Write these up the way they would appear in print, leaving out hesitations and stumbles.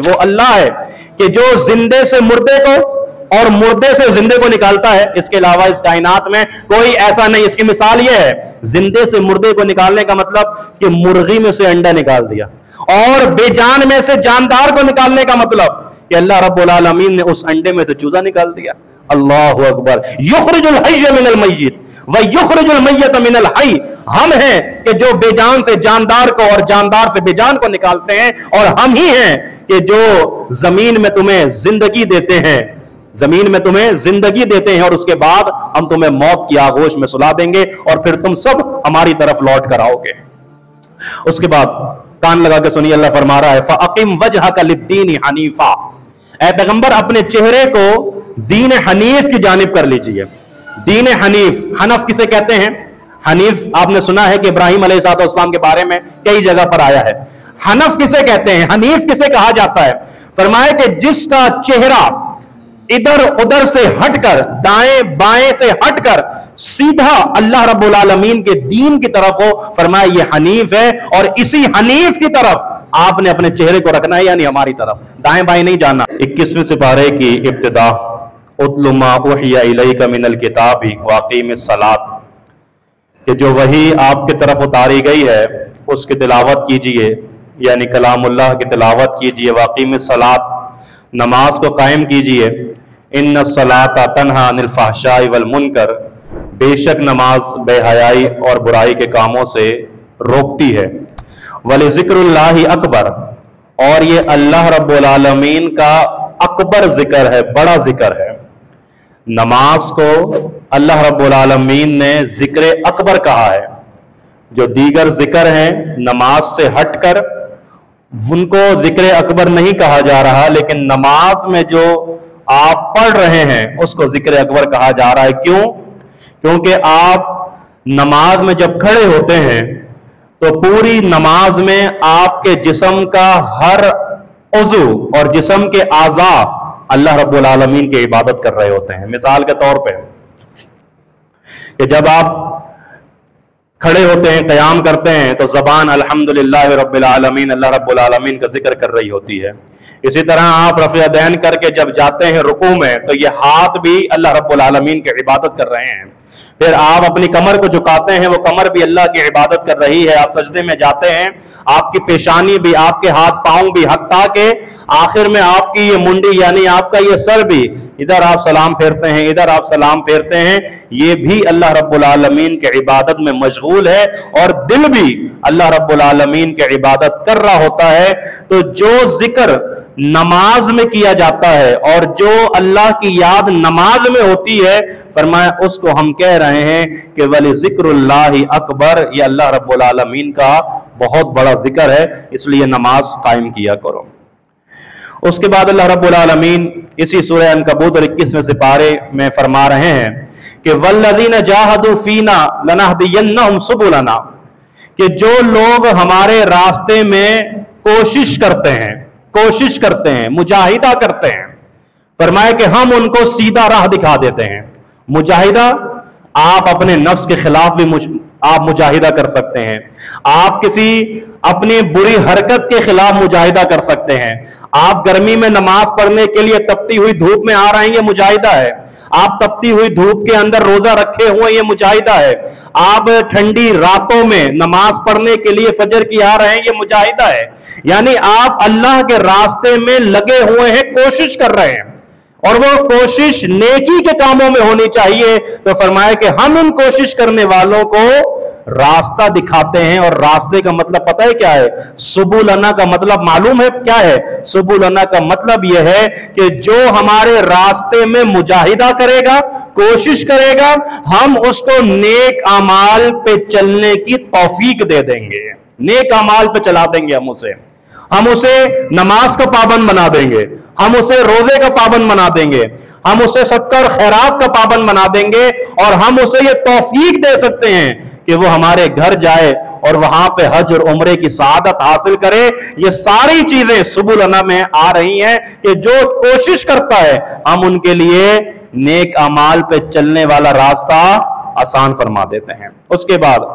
वो अल्लाह है कि जो जिंदे से मुर्दे को और मुर्दे से जिंदे को निकालता है। इसके अलावा इस कायनात में कोई ऐसा नहीं। इसकी मिसाल यह है, जिंदे से मुर्दे को निकालने का मतलब कि मुर्गी में से अंडा निकाल दिया, और बेजान में से जानदार को निकालने का मतलब कि अल्लाह रब्बुल आलमीन ने उस अंडे में से चूजा निकाल दिया। अल्लाहु अकबर। युखरिजुल हय्य मिनल मय्यित व युखरिजुल मय्यित मिनल हय्य। हम हैं कि जो बेजान से जानदार को और जानदार से बेजान को निकालते हैं, और हम ही हैं कि जो जमीन में तुम्हें जिंदगी देते हैं, जमीन में तुम्हें जिंदगी देते हैं, और उसके बाद हम तुम्हें मौत की आगोश में सुला देंगे और फिर तुम सब हमारी तरफ लौट कर आओगे। उसके बाद कान लगा के सुनिए, अल्लाह फरमा रहा है फ़अक़िम वजहक लिद्दीन हनीफा। ऐ पैगंबर, अपने चेहरे को दीन हनीफ की जानिब कर लीजिए। दीन हनीफ, हनफ किसे कहते हैं? हनीफ आपने सुना है कि इब्राहिम अलैहिस्सलाम के बारे में कई जगह पर आया है। हनफ किसे कहते हैं, हनीफ किसे कहा जाता है? फरमाया कि जिसका चेहरा इधर उधर से हटकर, दाएं बाएं से हटकर सीधा अल्लाह रब्बुल आलमीन के दीन की तरफ हो। फरमाया ये हनीफ है, और इसी हनीफ की तरफ आपने अपने चेहरे को रखना है, यानी हमारी तरफ, दाएं बाएं नहीं जाना। 21वें सिपारे की इब्तिदा, उतलु मा उहिया इलैका मिनल किताबि व अक़ीमिस सलात, कि जो वही आपकी तरफ उतारी गई है उसकी तिलावत कीजिए, यानी कलामुल्लाह की तिलावत कीजिए। व अक़ीमिस सलात, नमाज को कायम कीजिए। इन्ना सलाता तन्हा अनिल फ़हशाई वल मुनकर, बेशक नमाज बेहयाई और बुराई के कामों से रोकती है। वली ज़िक्रुल्लाहि अकबर, और ये अल्लाह रब्बुल आलमीन का अकबर जिक्र है, बड़ा जिक्र है। नमाज को अल्लाह रब्बुल आलमीन ने जिक्र अकबर कहा है। जो दीगर जिक्र हैं नमाज से हटकर, उनको जिक्र अकबर नहीं कहा जा रहा, लेकिन नमाज में जो आप पढ़ रहे हैं उसको जिक्र अकबर कहा जा रहा है। क्यों? क्योंकि आप नमाज में जब खड़े होते हैं तो पूरी नमाज में आपके जिस्म का हर उज़ू और जिस्म के आज़ा अल्लाह रब्बुल आलमीन की इबादत कर रहे होते हैं। मिसाल के तौर पे कि जब आप खड़े होते हैं, क़याम करते हैं, तो ज़बान अल्हम्दुलिल्लाह रब्बिल आलमीन, अल्लाह रब्बुल आलमीन का जिक्र कर रही होती है। इसी तरह आप रफ़े दैन करके जब जाते हैं रुकू में, तो ये हाथ भी अल्लाह रब्बुल आलमीन की इबादत कर रहे हैं। फिर आप अपनी कमर को झुकाते हैं, वो कमर भी अल्लाह की इबादत कर रही है। आप सजदे में जाते हैं, आपकी पेशानी भी, आपके हाथ पांव भी, हत्ता के आखिर में आपकी ये मुंडी यानी आपका ये सर भी, इधर आप सलाम फेरते हैं, इधर आप सलाम फेरते हैं, ये भी अल्लाह रब्बुल आलमीन के इबादत में मशगूल है, और दिल भी अल्लाह रब्बुल आलमीन के इबादत कर रहा होता है। तो जो जिक्र नमाज में किया जाता है और जो अल्लाह की याद नमाज में होती है, फरमाया उसको हम कह रहे हैं कि वली ज़िक्रुल्लाहि अकबर, ये अल्लाह रब्बुल आलमीन का बहुत बड़ा जिक्र है, इसलिए नमाज कायम किया करो। उसके बाद अल्लाह रब्बुल आलमीन इसी सूरह अनकबूत 21वें सिपारे में फरमा रहे हैं कि वल्लज़ीना जाहदू फीना लनहदियन्नहुम सुबुलना, कि जो लोग हमारे रास्ते में कोशिश करते हैं, मुजाहिदा करते हैं, फरमाया कि हम उनको सीधा राह दिखा देते हैं। मुजाहिदा, आप अपने नफ्स के खिलाफ भी आप मुजाहिदा कर सकते हैं। आप किसी अपनी बुरी हरकत के खिलाफ मुजाहिदा कर सकते हैं। आप गर्मी में नमाज पढ़ने के लिए तपती हुई धूप में आ रहे हैं, ये मुजाहिदा है। आप तपती हुई धूप के अंदर रोजा रखे हुए, ये मुजाहिदा है। आप ठंडी रातों में नमाज पढ़ने के लिए फजर की आ रहे हैं, ये मुजाहिदा है। यानी आप अल्लाह के रास्ते में लगे हुए हैं, कोशिश कर रहे हैं, और वो कोशिश नेकी के कामों में होनी चाहिए। तो फरमाया कि हम इन कोशिश करने वालों को रास्ता दिखाते हैं। और रास्ते का मतलब पता है क्या है? सुबुलना का मतलब मालूम है क्या है? सुबुलना का मतलब यह है कि जो हमारे रास्ते में मुजाहिदा करेगा, कोशिश करेगा, हम उसको नेक अमाल पे चलने की तौफीक दे देंगे, नेक अमाल पे चला देंगे। हम उसे नमाज का पाबंद बना देंगे, हम उसे रोजे का पाबंद बना देंगे, हम उसे सदका और खैरात का पाबंद बना देंगे, और हम उसे ये तौफीक दे सकते हैं कि वो हमारे घर जाए और वहां पे हज और उम्रे की सआदत हासिल करे। ये सारी चीजें सुबुलना में आ रही हैं कि जो कोशिश करता है, हम उनके लिए नेक अमाल पे चलने वाला रास्ता आसान फरमा देते हैं। उसके बाद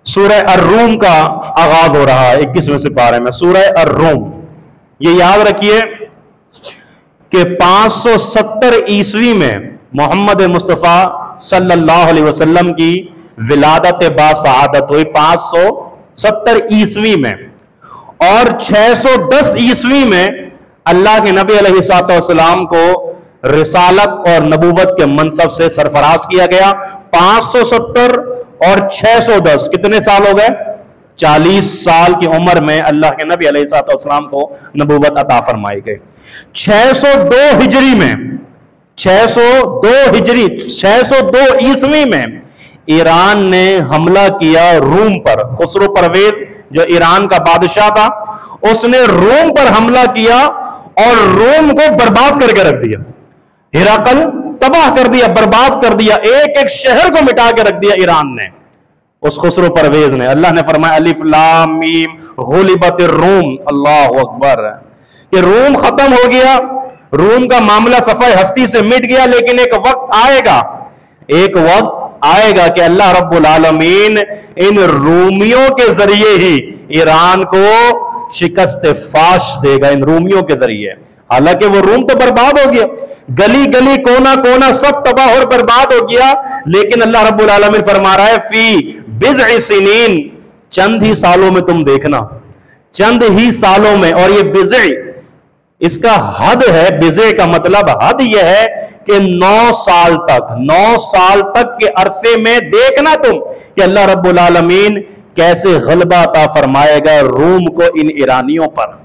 सूरह अर्रूम का आगाज हो रहा है 21वें सिपारे में। सूरह अर्रूम, ये याद रखिए कि 570 ईस्वी में मोहम्मद मुस्तफ़ा सल्लल्लाहु अलैहि वसल्लम की विलादत बासआदत हुई 570 ईस्वी में, और 610 ईस्वी में अल्लाह के नबी अलैहिस्सलाम को रिसालत और नबूवत के मनसब से सरफराज किया गया। 570 और 610 कितने साल हो गए? 40 साल की उम्र में अल्लाह के नबी अलैहिस्सलाम को नबूवत अता फरमाई गई। 602 हिजरी में 602 ईस्वी में ईरान ने हमला किया रूम पर। खुसरो परवेज जो ईरान का बादशाह था, उसने रोम पर हमला किया और रोम को बर्बाद करके रख दिया। हिरकल तबाह कर दिया, बर्बाद कर दिया, एक एक शहर को मिटा के रख दिया ईरान ने, उस खुसरो परवेज ने। अल्लाह ने फरमाया अलिफ लाम मीम गुलिबतिर रूम, अल्लाहु अकबर, कि रोम खत्म हो गया, रोम का मामला सफाई हस्ती से मिट गया। लेकिन एक वक्त आएगा कि अल्लाह रब्बुल आलमीन इन रूमियों के जरिए ही ईरान को शिकस्त फाश देगा, इन रूमियों के जरिए। हालांकि वो रूम तो बर्बाद हो गया, गली गली कोना कोना सब तबाह और बर्बाद हो गया, लेकिन अल्लाह रब्बुल आलमीन फरमा रहा है फी बिज़अ सिनीन, चंद ही सालों में तुम देखना, चंद ही सालों में। और ये बिज़अ इसका हद है, बिज़अ का मतलब हद यह है कि 9 साल तक के अरसे में देखना तुम कि अल्लाह रब्बुल आलमीन कैसे गलबा अता फरमाएगा रूम को इन ईरानियों पर।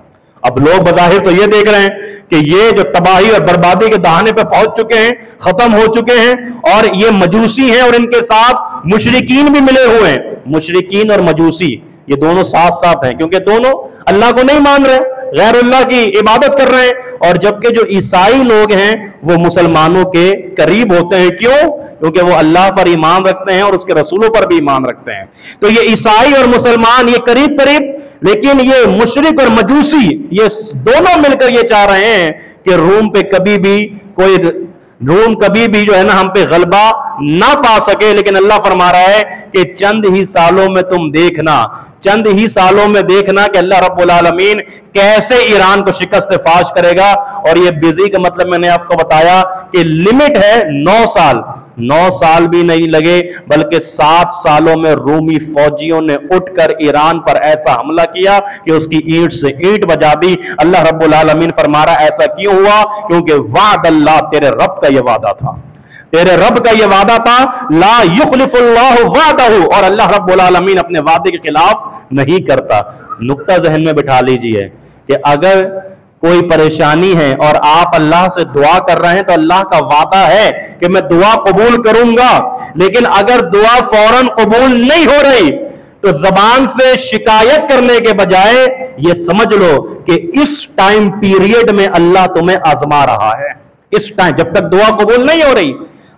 अब लोग बज़ाहिर तो ये देख रहे हैं कि ये जो तबाही और बर्बादी के दहाने पे पहुंच चुके हैं, खत्म हो चुके हैं, और ये मजूसी हैं और इनके साथ मुशरिकीन भी मिले हुए हैं। मुशरिकीन और मजूसी ये दोनों साथ साथ हैं, क्योंकि दोनों अल्लाह को नहीं मान रहे, गैरुल्लाह की इबादत कर रहे हैं। और जबकि जो ईसाई लोग हैं वो मुसलमानों के करीब होते हैं। क्यों? क्योंकि वो अल्लाह पर ईमान रखते हैं और उसके रसूलों पर भी ईमान रखते हैं। तो ये ईसाई और मुसलमान ये करीब करीब, लेकिन ये मुशरिक और मजूसी ये दोनों मिलकर ये चाह रहे हैं कि रूम कभी भी जो है ना हम पे गलबा ना पा सके। लेकिन अल्लाह फरमा रहा है कि चंद ही सालों में तुम देखना, चंद ही सालों में देखना कि अल्लाह रब्बुल आलमीन कैसे ईरान को शिकस्त फाश करेगा। और ये बिज़ी का मतलब मैंने आपको बताया कि लिमिट है 9 साल। 9 साल भी नहीं लगे, बल्कि 7 सालों में रूमी फौजियों ने उठकर ईरान पर ऐसा हमला किया कि उसकी ईंट से ईंट बजा दी। अल्लाह रब्बुल आलमीन फरमा रहा ऐसा क्यों हुआ? क्योंकि वाद अल्लाह, तेरे रब का यह वादा था, तेरे रब का यह वादा था, ला युखलिफुल्लाहु वादहु, और अल्लाह रब्बुल आलमीन अपने वादे के खिलाफ नहीं करता। नुक्ता जहन में बिठा लीजिए कि अगर कोई परेशानी है और आप अल्लाह से दुआ कर रहे हैं तो अल्लाह का वादा है कि मैं दुआ कबूल करूंगा। लेकिन अगर दुआ फौरन कबूल नहीं हो रही तो जबान से शिकायत करने के बजाय ये समझ लो कि इस टाइम पीरियड में अल्लाह तुम्हें आजमा रहा है। इस टाइम जब तक दुआ कबूल नहीं हो रही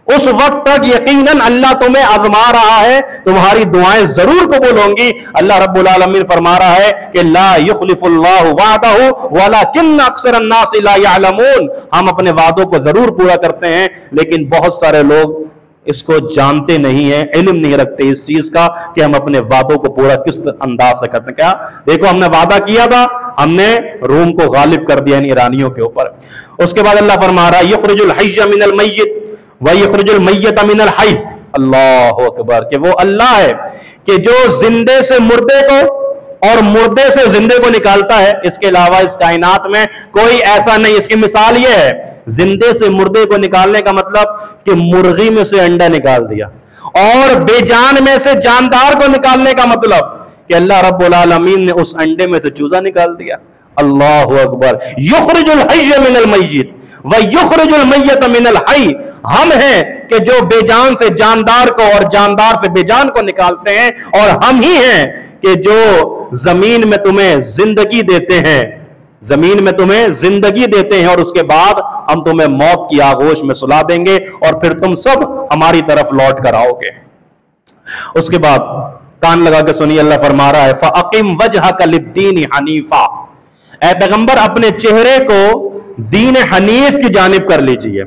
उस वक्त तक यकीनन अल्लाह तुम्हें आजमा रहा है, तुम्हारी दुआएं जरूर कबूल होंगी। अल्लाह रब्बुल आलमीन फरमा रहा है कि ला युखलिफुल्लाहु वादहु वलाकिन्न अक्सरन नास ला यअलमून, हम अपने वादों को जरूर पूरा करते हैं, लेकिन बहुत सारे लोग इसको जानते नहीं है, इल्म नहीं रखते इस चीज का कि हम अपने वादों को पूरा किस अंदाज से करते हैं। क्या देखो, हमने वादा किया था, हमने रूम को गालिब कर दिया इन ईरानियों के ऊपर। उसके बाद अल्लाह फरमा रहा है युखरिजुल हय्य मिनल मय्यित व युखरिजुल मय्यित मिनल हय्य, अल्लाहु अकबर, कि वो अल्लाह है कि जो जिंदे से मुर्दे को और मुर्दे से जिंदे को निकालता है। इसके अलावा इस कायनात में कोई ऐसा नहीं। इसकी मिसाल यह है, जिंदे से मुर्दे को निकालने का मतलब कि मुर्गी में से अंडा निकाल दिया, और बेजान में से जानदार को निकालने का मतलब कि अल्लाह रब्बुल आलमीन ने उस अंडे में से चूजा निकाल दिया। अल्लाहु अकबर। युखरिजुल हय्य मिनल मय्यित व युखरिजुल मय्यित मिनल हय्य, हम हैं कि जो बेजान से जानदार को और जानदार से बेजान को निकालते हैं, और हम ही हैं कि जो जमीन में तुम्हें जिंदगी देते हैं, जमीन में तुम्हें जिंदगी देते हैं, और उसके बाद हम तुम्हें मौत की आगोश में सुला देंगे और फिर तुम सब हमारी तरफ लौट कर आओगे। उसके बाद कान लगा के सुनिए, अल्लाह फरमा रहा है फ़अक़िम वजहक लिद्दीन हनीफा, ऐ पैगंबर अपने चेहरे को दीन हनीफ की जानिब कर लीजिए।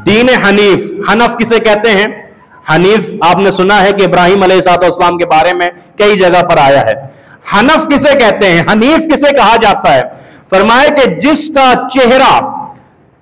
दीन हनीफ, हनफ किसे कहते हैं? हनीफ आपने सुना है कि इब्राहिम अलैहिस्सलाम के बारे में कई जगह पर आया है। हनफ किसे कहते हैं? हनीफ किसे कहा जाता है? फरमाया कि जिसका चेहरा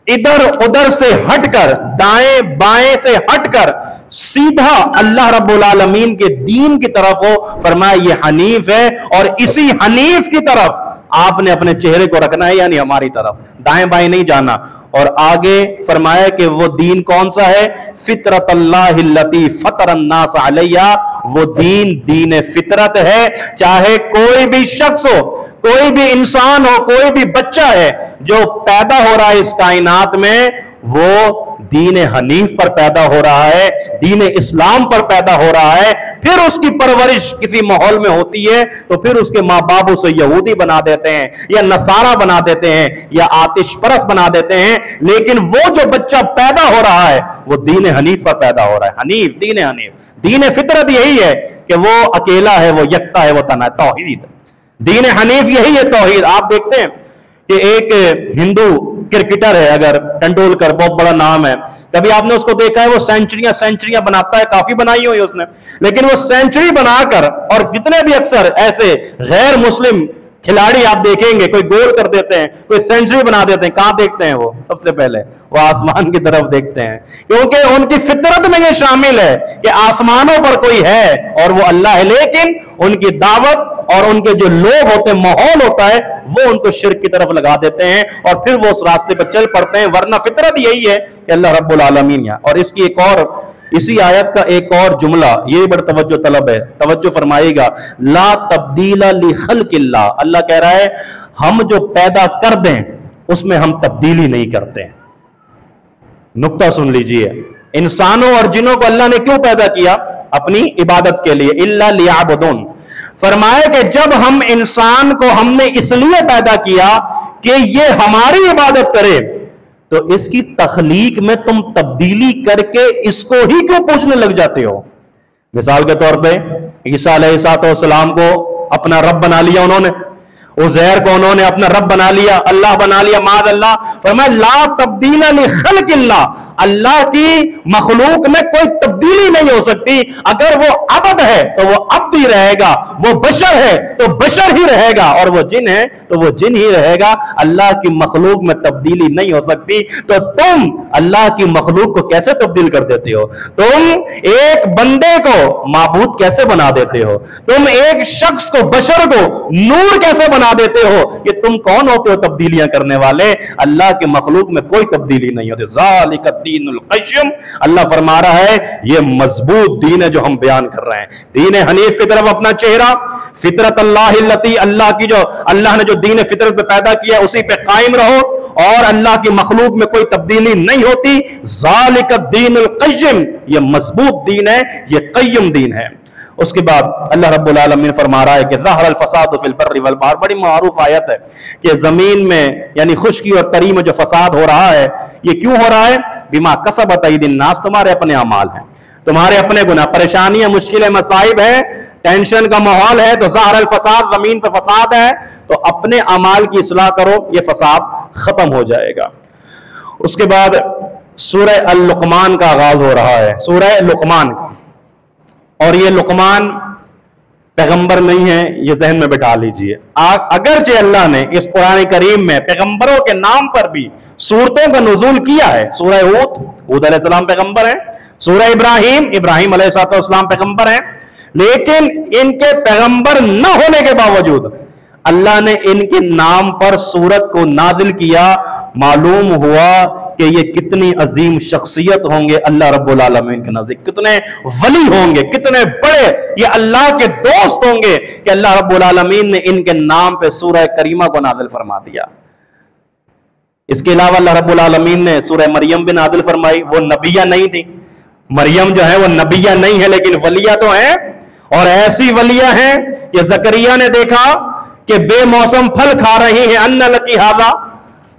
इधर उधर से हटकर, दाएं बाएं से हटकर सीधा अल्लाह रब्बुल आलमीन के दीन की तरफ हो, फरमाया ये हनीफ है। और इसी हनीफ की तरफ आपने अपने चेहरे को रखना है, यानी हमारी तरफ, दाएं बाएं नहीं जाना। और आगे फरमाया कि वो दीन कौन सा है? फितरतल्लाहिल्लती फतरन्नास अलैहा, वो दीन दीन फितरत है। चाहे कोई भी शख्स हो, कोई भी इंसान हो, कोई भी बच्चा है जो पैदा हो रहा है इस कायनात में, वो दीन हनीफ पर पैदा हो रहा है, दीन इस्लाम पर पैदा हो रहा है। फिर उसकी परवरिश किसी माहौल में होती है तो फिर उसके माँ बाप उसे यहूदी बना देते हैं या नसारा बना देते हैं या आतिश परस बना देते हैं, लेकिन वो जो बच्चा पैदा हो रहा है वो दीन हनीफ पर पैदा हो रहा है। हनीफ, दीन हनीफ, दीन फितरत यही है कि वो अकेला है, वो यक्ता है, वो तना, तौहीद। दीन हनीफ यही है, तौहीद। आप देखते हैं कि एक हिंदू क्रिकेटर है, अगर तेंदुलकर, बहुत बड़ा नाम है, कभी आपने उसको देखा है? वो सेंचुरियां बनाता है, काफी बनाई हुई उसने, लेकिन वो सेंचुरी बनाकर, और जितने भी अक्सर ऐसे गैर मुस्लिम खिलाड़ी आप देखेंगे, कोई गोल कर देते हैं, कोई सेंचुरी बना देते हैं, कहां देखते हैं? वो सबसे पहले वो आसमान की तरफ देखते हैं, क्योंकि उनकी फितरत में ये शामिल है कि आसमानों पर कोई है और वो अल्लाह है। लेकिन उनकी दावत और उनके जो लोग होते हैं, माहौल होता है, वो उनको शिर्क की तरफ लगा देते हैं और फिर वो उस रास्ते पर चल पड़ते हैं। वरना फितरत यही है कि अल्लाह रब्बुल आलमीन है। और इसकी एक और, इसी आयत का एक और जुमला, ये बड़ा तवज्जो तलब है, तवज्जो फरमाइएगा। ला तब्दीला ली खल्किल्लाह, अल्लाह कह रहा है हम जो पैदा कर दें उसमें हम तब्दीली नहीं करते। नुक्ता सुन लीजिए, इंसानों और जिन्नों को अल्लाह ने क्यों पैदा किया? अपनी इबादत के लिए। इल्ला लियाबुदून, फरमाया कि जब हम इंसान को हमने इसलिए पैदा किया कि ये हमारी इबादत करे, तो इसकी तखलीक में तुम तब्दीली करके इसको ही क्यों पूछने लग जाते हो? मिसाल के तौर पे ईसा अलैहिस्सलाम को अपना रब बना लिया उन्होंने, उज़ैर को उन्होंने अपना रब बना लिया, अल्लाह बना लिया, माद अल्लाह। फरमाया ला तब्दीला लि खल्किल्लाह, अल्लाह की मखलूक में कोई तब्दीली नहीं हो सकती। अगर वो अबद है तो वो अब्द ही रहेगा, वो बशर है तो बशर ही रहेगा, और वो जिन है तो वो जिन ही रहेगा। अल्लाह की मखलूक में तब्दीली नहीं हो सकती। तो तुम अल्लाह की मखलूक को कैसे तब्दील कर देते हो? तुम एक बंदे को माबूद कैसे बना देते हो? तुम एक शख्स को, बशर को नूर कैसे बना देते हो? ये तुम कौन होते हो तब्दीलियां करने वाले? अल्लाह की मखलूक में कोई तब्दीली नहीं होती। ज़ालिका दीनुल क़य्यिम, अल्लाह फरमा रहा है ये मजबूत दीन है जो हम बयान कर रहे हैं। दीन हनीफ की तरफ अपना चेहरा, फितरत अल्लाहिल्लती, अल्लाह की जो, अल्लाह ने जो दीन फितरत पे पैदा किया उसी पे कायम रहो, और अल्लाह की मखलूक में कोई तब्दीली नहीं होती। ज़ालिका दीनुल क़य्यिम, ये मजबूत दीन है, ये क़य्यिम दीन है। उसके बाद अल्लाह रब्बुल आलमीन फरमा रहा है कि ज़हरल फ़सादु फ़िल बर्रि वल बहर, बड़ी मारूफ आयत है कि जमीन में यानी खुश्की और तरी में जो फसाद हो रहा है, ये क्यों हो रहा है? बिमा कसबत अयदीन नास, तुम्हारे अपने अमाल हैं, तुम्हारे अपने गुनाह, परेशानियां, मुश्किलें, मसाइब है, टेंशन का माहौल है, तो ज़हरल फ़साद, जमीन पे फसाद है, तो अपने अमाल की इस्लाह करो, ये फसाद खत्म हो जाएगा। उसके बाद सूरह अल-लुक़मान का आगाज हो रहा है, सूरह लुक़मान का, और ये लुक़मान पैगंबर नहीं है, ये जहन में बिठा लीजिए। अगरचे अल्लाह ने इस कुरान करीम में पैगंबरों के नाम पर भी सूरतों का नुज़ूल किया है। सूरह हूद अलैहिस्सलाम पैगंबर है, सूरह इब्राहीम अलैहिस्सलाम पैगंबर है, लेकिन इनके पैगंबर न होने के बावजूद अल्लाह ने इनके नाम पर सूरत को नाजिल किया। मालूम हुआ कि ये कितनी अजीम शख्सियत होंगे अल्लाह रब्बुल आलमीन के नजदीक, कितने वली होंगे, कितने बड़े ये अल्लाह के दोस्त होंगे कि अल्लाह रब्बुल आलमीन ने इनके नाम पे सूरह करीमा को नाजिल फरमा दिया। इसके अलावा अल्लाह रब्बुल आलमीन ने सूरह मरियम भी नाजिल फरमाई। वो नबिया नहीं थी, मरियम जो है वो नबिया नहीं है, लेकिन वलिया तो है, और ऐसी वलिया है कि ज़करिया ने देखा कि बेमौसम फल खा रही है, अन्ना लकी हाज़ा,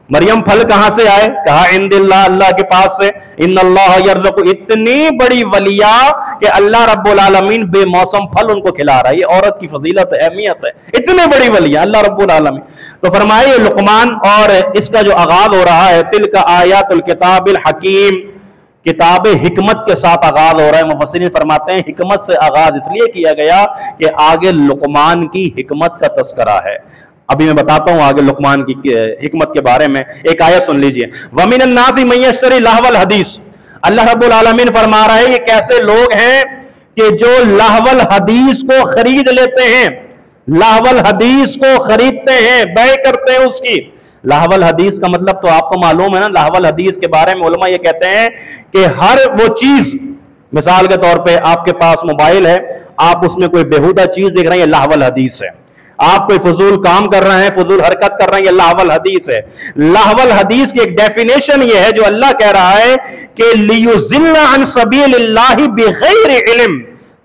मरियम फल कहां से आए? कहा इंदिल्लाह, अल्लाह के पास से। इन्नल्लाह यर्ज़ुक़ु, इतनी बड़ी वलिया कि अल्लाह रब्बुल आलमीन बेमौसम फल उनको खिला रहा है। ये औरत की फजीलत है, अहमियत है, इतनी बड़ी वलिया अल्लाह रब्बुल आलमीन। तो फरमाए लुक़मान, और इसका जो आगाज हो रहा है, तिल्का आयातुल किताबिल हकीम, किताब हिकमत के साथ आगाज हो रहा है। मुफस्सिरीन फरमाते हैं हिकमत से आगाज इसलिए किया गया कि आगे लुक़मान की हिकमत का तस्करा है, अभी मैं बताता हूं आगे लुकमान की हिकमत के बारे में। एक आयत सुन लीजिए, वमिनन नासी मन यश्तरी लहवल हदीस। अल्लाह रब्बुल आलमीन फरमा रहा है ये कैसे लोग हैं कि जो लहवल हदीस को खरीद लेते हैं, लहवल हदीस को खरीदते हैं, बेच करते हैं उसकी। लहवल हदीस का मतलब तो आपको मालूम है ना। लहवल हदीस के बारे में उलमा ये कहते हैं कि हर वो चीज, मिसाल के तौर पे आपके पास मोबाइल है, आप उसमें कोई बेहुदा चीज देख रहे हैं, ये लहवल हदीस है। आप कोई फजूल काम कर रहे हैं, फजूल हरकत कर रहे हैं, ये लहवल हदीस है। लहवल हदीस की एक डेफिनेशन ये है जो अल्लाह कह रहा है कि लियुज़िल्ला अन सबीलिल्लाहि बिगैर इल्म।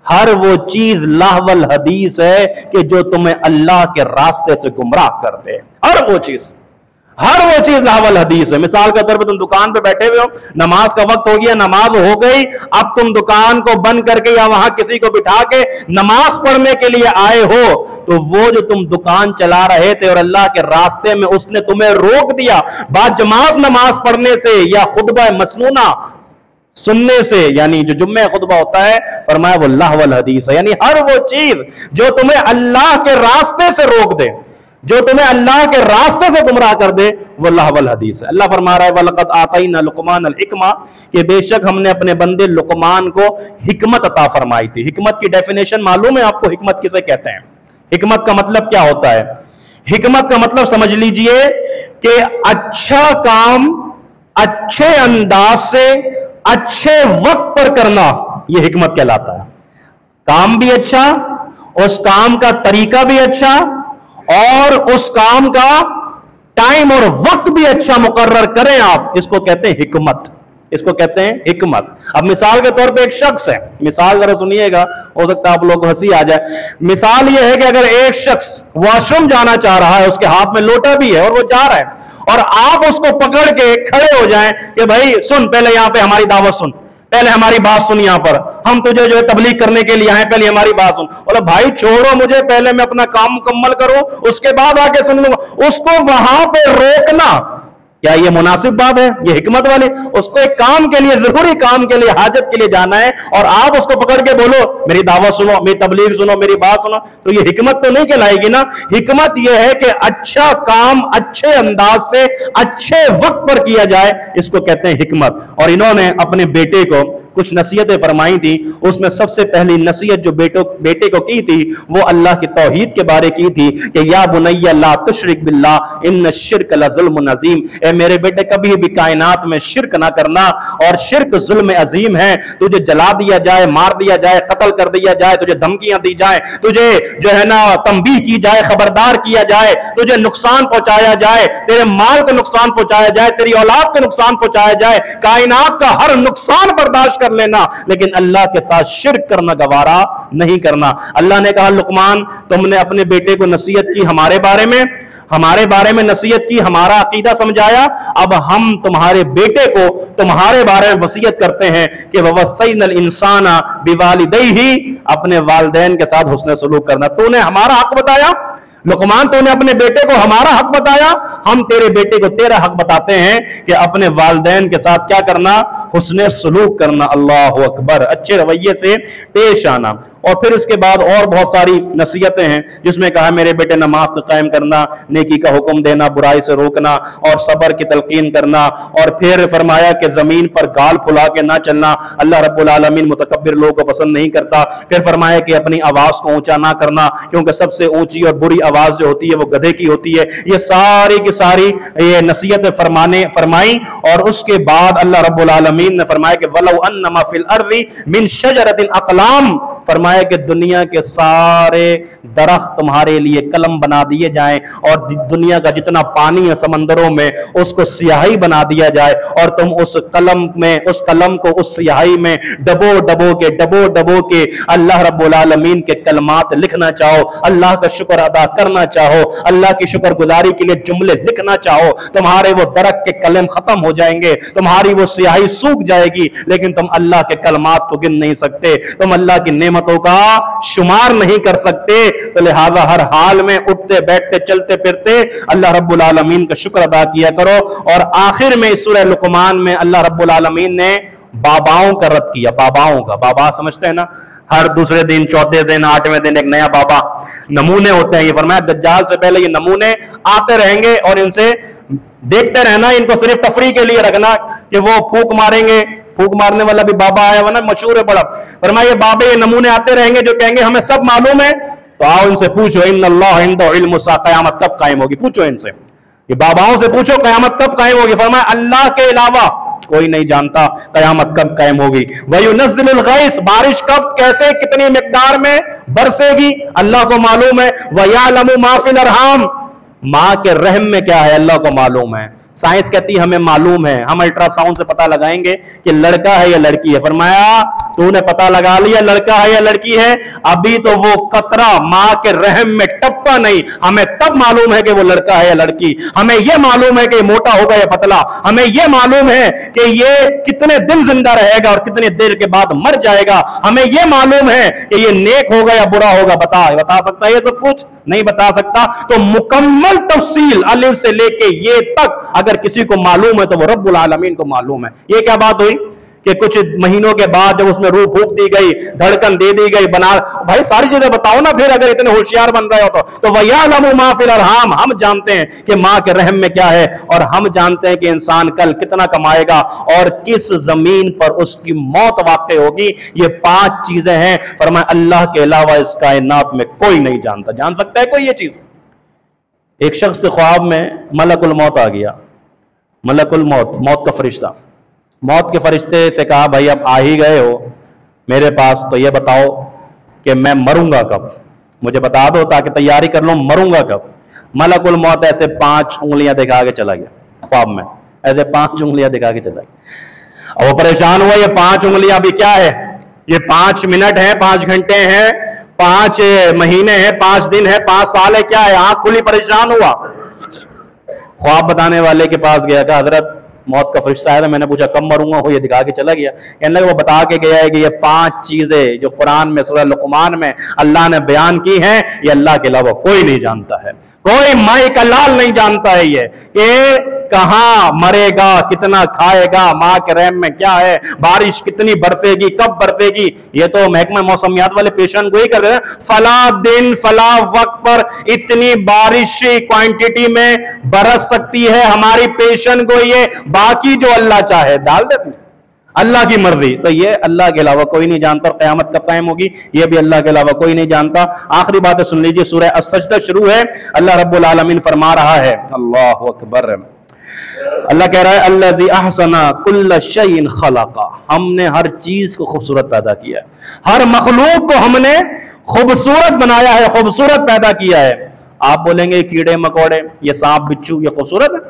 हर वो चीज लहवल हदीस है कि जो तुम्हें अल्लाह के रास्ते से गुमराह कर दे। हर वो चीज लहवल हदीस है। मिसाल के तौर पे तुम दुकान पे बैठे हुए हो, नमाज का वक्त हो गया, नमाज हो गई, अब तुम दुकान को बंद करके या वहां किसी को बिठा के नमाज पढ़ने के लिए आए हो, तो वो जो तुम दुकान चला रहे थे और अल्लाह के रास्ते में उसने तुम्हें रोक दिया बाजमात नमाज पढ़ने से या खुतबा मसनूना सुनने से, यानी जो जुम्मे खुतबा होता है, फरमाया वो लहवल हदीस है। यानी हर वो चीज जो तुम्हें अल्लाह के रास्ते से रोक दे, जो तुम्हें अल्लाह के रास्ते से गुमराह कर दे, वो लहवल हदीस है। अल्लाह फरमा रहा है वलक़द आतैना लुक़मान अल हिक्मा, कि बेशक हमने अपने बंदे लुक़मान को हिकमत अता फरमाई थी। हिकमत की डेफिनेशन मालूम है आपको हिकमत किसे कहते हैं? हिकमत का मतलब क्या होता है? हिकमत का मतलब समझ लीजिए कि अच्छा काम अच्छे अंदाज से अच्छे वक्त पर करना, यह हिकमत कहलाता है। काम भी अच्छा, उस काम का तरीका भी अच्छा, और उस काम का टाइम और वक्त भी अच्छा मुकर्रर करें आप, इसको कहते हैं हिकमत। इसको कहते हैं हिकमत। अब मिसाल के तौर पे एक शख्स है, मिसाल जरा सुनिएगा, हो सकता है आप लोग को हंसी आ जाए। मिसाल यह है कि अगर एक शख्स वॉशरूम जाना चाह रहा है, उसके हाथ में लोटा भी है और वो जा रहा है, और आप उसको पकड़ के खड़े हो जाएं कि भाई सुन, पहले यहां पे हमारी दावत सुन, पहले हमारी बात सुन, यहां पर हम तुझे जो है तबलीग करने के लिए आए, पहले हमारी बात सुन। बोला भाई छोड़ो मुझे, पहले मैं अपना काम मुकम्मल करूं, उसके बाद आके सुन लूंगा। उसको वहां पे रोकना, क्या ये मुनासिब बात है? ये हिकमत वाली? उसको एक काम के लिए, जरूरी काम के लिए, हाजत के लिए जाना है, और आप उसको पकड़ के बोलो मेरी दावत सुनो, मेरी तबलीग सुनो, मेरी बात सुनो, तो ये हिकमत तो नहीं कहलाएगी ना। हिकमत यह है कि अच्छा काम अच्छे अंदाज से अच्छे वक्त पर किया जाए, इसको कहते हैं हिकमत। और इन्होंने अपने बेटे को कुछ नसीहतें फरमाई थी। उसमें सबसे पहली नसीहत जो बेटे को की थी, वो अल्लाह की तौहीद के बारे की थी कि या बुनैया ला तुशरिक बिल्लाह इन्न शिर्क लज़ुल्मुन अज़ीम। ए मेरे बेटे, कभी भी कायनात में शिर्क ना करना, और शिर्क जुल्म अजीम है। तुझे जला दिया जाए, मार दिया जाए, कत्ल कर दिया जाए, तुझे धमकियां दी जाए, तुझे जो है ना तंबीह की जाए, खबरदार किया जाए, तुझे नुकसान पहुंचाया जाए, तेरे माल को नुकसान पहुंचाया जाए, तेरी औलाद को नुकसान पहुंचाया जाए, कायनात का हर नुकसान बर्दाश्त कर लेना, लेकिन अल्लाह के साथ शिर्क करना गवारा नहीं करना। अल्लाह ने कहा लुकमान, तुमने अपने बेटे को नसीहत की हमारे बारे में नसीहत की, हमारा अकीदा समझाया, अब हम तुम्हारे बेटे को तुम्हारे बारे में वसीयत करते हैं कि ववस्सैनल इंसाना बिवालिदैहि, अपने वालिदैन के साथ हुस्न सलूक करना। तूने हमारा हक बताया लुकमान, तूने अपने बेटे को हमारा हक बताया, हम तेरे बेटे को तेरा हक बताते हैं कि अपने वालिदैन के साथ क्या करना? हुस्न सलूक करना। अल्लाह अकबर, अच्छे रवैये से पेश आना। और फिर उसके बाद और बहुत सारी नसीहतें हैं जिसमें कहा मेरे बेटे नमाज को कायम करना, नेकी का हुक्म देना, बुराई से रोकना, और सब्र की तलकीन करना। और फिर फरमाया कि जमीन पर गाल फुला के ना चलना, अल्लाह रब्बुल आलमीन मुतकब्बिर लोगों को पसंद नहीं करता। फिर फरमाया कि अपनी आवाज को ऊंचा ना करना, क्योंकि सबसे ऊंची और बुरी आवाज जो होती है वो गधे की होती है। ये सारी की सारी ये नसीहतें फरमाई। और उसके बाद अल्लाह रब्बुल आलमीन ने फरमाया कि वलौ अन्नमा फिल अर्ज़ि मिन शजरतिन अक़लाम, फरमाया कि दुनिया के सारे दरख्त तुम्हारे लिए कलम बना दिए जाएं, और दुनिया का जितना पानी है समंदरों में उसको स्याही बना दिया जाए, और तुम उस कलम को उस स्याही में डबो के अल्लाह रब्बुल आलमीन के कलमात लिखना चाहो, अल्लाह का शुक्र अदा करना चाहो, अल्लाह की शुक्रगुजारी के लिए जुमले लिखना चाहो, तुम्हारे वो दरख्त के कलम खत्म हो जाएंगे, तुम्हारी वो स्याही सूख जाएगी, लेकिन तुम अल्लाह के कलमात को गिन नहीं सकते, तुम अल्लाह की नेमतों का शुमार नहीं कर सकते। तो लिहाजा हर हाल में उठते बैठते चलते फिरते अल्लाह रब्बुल आलमीन का शुक्र अदा किया करो। और आखिर में सूरह लुकमान में अल्लाह रब्बुल आलमीन ने बाबाओं का रद्द किया। बाबाओं का, बाबा समझते हैं ना, हर दूसरे दिन, चौथे दिन, 8वें दिन एक नया बाबा नमूने होते हैं। ये फरमाया दज्जाल से पहले ये नमूने आते रहेंगे और इनसे देखते रहना, इनको सिर्फ तफरी के लिए रखना कि वो फूक मारेंगे। फूक मारने वाला भी बाबा आया हुआ ना, मशहूर है बड़ा। फरमाया ये बाबे ये नमूने आते रहेंगे जो कहेंगे हमें सब मालूम है, तो आओ इनसे पूछो इन्नल्लाह इंदहु इल्मु अस्साअह, क़यामत कब कायम होगी, पूछो इनसे, ये बाबाओं से पूछो क़यामत कब कायम होगी। फरमाया अल्लाह के अलावा कोई नहीं जानता क़यामत कब कायम होगी। वयुनज़्ज़िलुल गैस, बारिश कब कैसे कितनी मिक़दार में बरसेगी अल्लाह को मालूम है। वयअलमु मा फिल अरहाम, मां के रहम में क्या है अल्लाह को मालूम है। साइंस कहती है हमें मालूम है, हम अल्ट्रासाउंड से पता लगाएंगे कि लड़का है या लड़की है। फरमाया तूने पता लगा लिया लड़का है या लड़की है, अभी तो वो कतरा मां के रहम में टपका नहीं, हमें तब मालूम है कि वो लड़का है या लड़की। हमें यह मालूम है कि मोटा होगा या पतला, हमें यह मालूम है कि ये कितने दिन जिंदा रहेगा और कितने देर के बाद मर जाएगा। हमें यह मालूम है कि ये नेक होगा या बुरा होगा। बता सकता है ये सब कुछ? नहीं बता सकता। तो मुकम्मल तफसील अलिफ से लेके ये तक अगर किसी को मालूम है तो वो रब्बुल आलमीन को मालूम है। ये क्या बात हुई कि कुछ महीनों के बाद जब उसमें रूह फूंक दी गई, धड़कन दे दी गई, बना, भाई सारी चीजें बताओ ना फिर, अगर इतने होशियार बन रहे हो तो वयअलमु मा फिल अरहाम, हम जानते हैं कि मां के रहम में क्या है, और हम जानते हैं कि इंसान कल कितना कमाएगा और किस जमीन पर उसकी मौत वाक़ई होगी। ये 5 चीजें हैं। फरमाया अल्लाह के अलावा इस कायनात में कोई नहीं जानता। जान सकता है कोई ये चीज? एक शख्स के ख्वाब में मलकुल मौत आ गया। मलकुल मौत, मौत का फरिश्ता, मौत के फरिश्ते से कहा भाई अब आ ही गए हो मेरे पास, तो ये बताओ कि मैं मरूंगा कब, मुझे बता दो ताकि तैयारी कर लो, मरूंगा कब। मलकुल मौत ऐसे 5 उंगलियां दिखा के चला गया ख्वाब में, ऐसे 5 उंगलियां दिखा के चला गया। और वो परेशान हुआ, ये 5 उंगलियां भी क्या है, ये 5 मिनट है, 5 घंटे हैं, 5 महीने हैं, 5 दिन है, 5 साल है, क्या है? आंख खुली, परेशान हुआ। ख्वाब बताने वाले के पास गया, कहा हजरत मौत का फरिश्ता है, मैंने पूछा कब मरूंगा, हो ये दिखा के चला गया। कहने लगा वो बता के गया है कि ये 5 चीजें जो कुरान में सूरह लुक़मान में अल्लाह ने बयान की हैं, ये अल्लाह के अलावा कोई नहीं जानता है, कोई माई का लाल नहीं जानता है। ये कहां मरेगा, कितना खाएगा, मां के रहम में क्या है, बारिश कितनी बरसेगी, कब बरसेगी, ये तो महकमा मौसमियात वाले पेशन गोई कर रहे हैं। फला दिन फला वक्त पर इतनी बारिश क्वांटिटी में बरस सकती है, हमारी पेशन गोई है, बाकी जो अल्लाह चाहे डाल देते, अल्लाह की मर्जी। तो ये अल्लाह के अलावा कोई नहीं जानता। और क़यामत कब कायम होगी ये भी अल्लाह के अलावा कोई नहीं जानता। आखिरी बात सुन लीजिए, सूरह अस-सजदा शुरू है, अल्लाह रब्बुल आलमीन फरमा रहा है, अल्लाहु अकबर, अल्लाह कह रहा है अल्लज़ी अहसना कुल्ल शैइन खलक़ा, हमने हर चीज को खूबसूरत पैदा किया है, हर मखलूक को हमने खूबसूरत बनाया है, खूबसूरत पैदा किया है। आप बोलेंगे कीड़े मकोड़े, ये सांप बिच्छू, ये खूबसूरत है?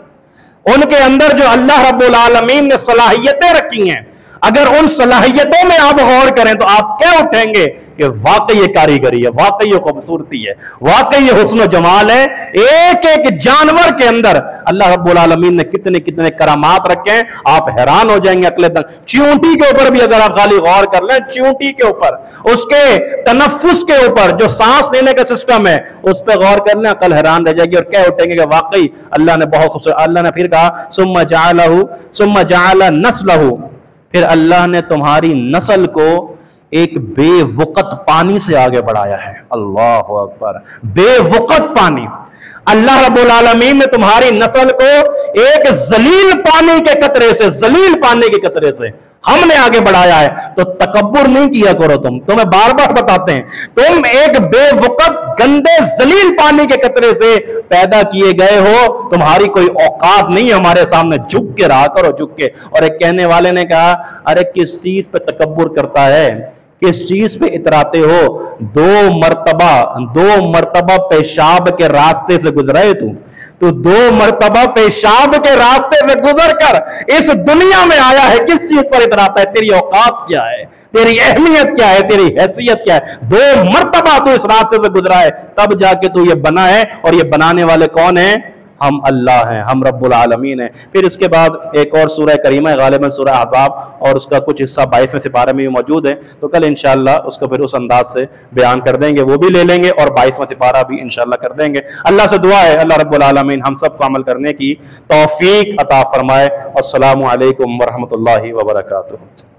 उनके अंदर जो अल्लाह रब्बुल आलमीन ने सलाहियतें रखी हैं, अगर उन सलाहियतों में आप गौर करें तो आप क्या उठेंगे कि वाकई ये कारीगरी है, वाकई ये खूबसूरती है, वाकई ये हुस्न जमाल है। एक एक जानवर के अंदर अल्लाह रब्बुल आलमीन ने कितने कितने करामात रखे हैं, आप हैरान हो जाएंगे अगले दिन। चींटी के ऊपर भी अगर आप खाली गौर कर लें, चींटी के ऊपर, उसके तनफ्फुस के ऊपर, जो सांस लेने का सिस्टम है, उस पर गौर कर लें, अकल हैरान रह जाएगी और क्या उठेंगे कि वाकई अल्लाह ने बहुत खूबसूरत। अल्लाह ने फिर कहा सुम्मा जअला नस्लहू, फिर अल्लाह ने तुम्हारी नस्ल को एक बेवकत पानी से आगे बढ़ाया है। अल्लाह अकबर, बेवकत पानी। अल्लाह रब्बुल आलमीन ने तुम्हारी नस्ल को एक जलील पानी के कतरे से, जलील पानी के कतरे से हमने आगे बढ़ाया है। तो तकब्बुर नहीं किया करो, तुम्हें बार बार बताते हैं, तुम एक बेवकत गंदे जलील पानी के कतरे से पैदा किए गए हो, तुम्हारी कोई औकात नहीं है हमारे सामने, झुक के रहा करो, झुक के। और एक कहने वाले ने कहा अरे किस चीज पे तकब्बुर करता है, किस चीज पे इतराते हो? 2 मर्तबा पेशाब के रास्ते से गुजरे तू 2 मर्तबा पेशाब के रास्ते से गुजर कर इस दुनिया में आया है, किस चीज पर इतराता है? तेरी औकात क्या है, तेरी अहमियत क्या है, तेरी हैसियत क्या है? 2 मर्तबा तू इस रास्ते से गुजरा है, तब जाके तू ये बना है। और ये बनाने वाले कौन है? हम अल्लाह हैं, हम रब्बुल आलमीन हैं। फिर इसके बाद एक और सूरह करीमा है, गालिबन सूरह अहज़ाब, और उसका कुछ हिस्सा 22वें सिपारे में भी मौजूद है, तो कल इंशाअल्लाह उसको फिर उस अंदाज से बयान कर देंगे, वो भी ले लेंगे और 22वां सिपारा भी इंशाअल्लाह कर देंगे। अल्लाह से दुआ है अल्लाह रब्बुल आलमीन हम सबको अमल करने की तौफीक अता फरमाए। अस्सलामु अलैकुम व रहमतुल्लाहि व बरकातुहू।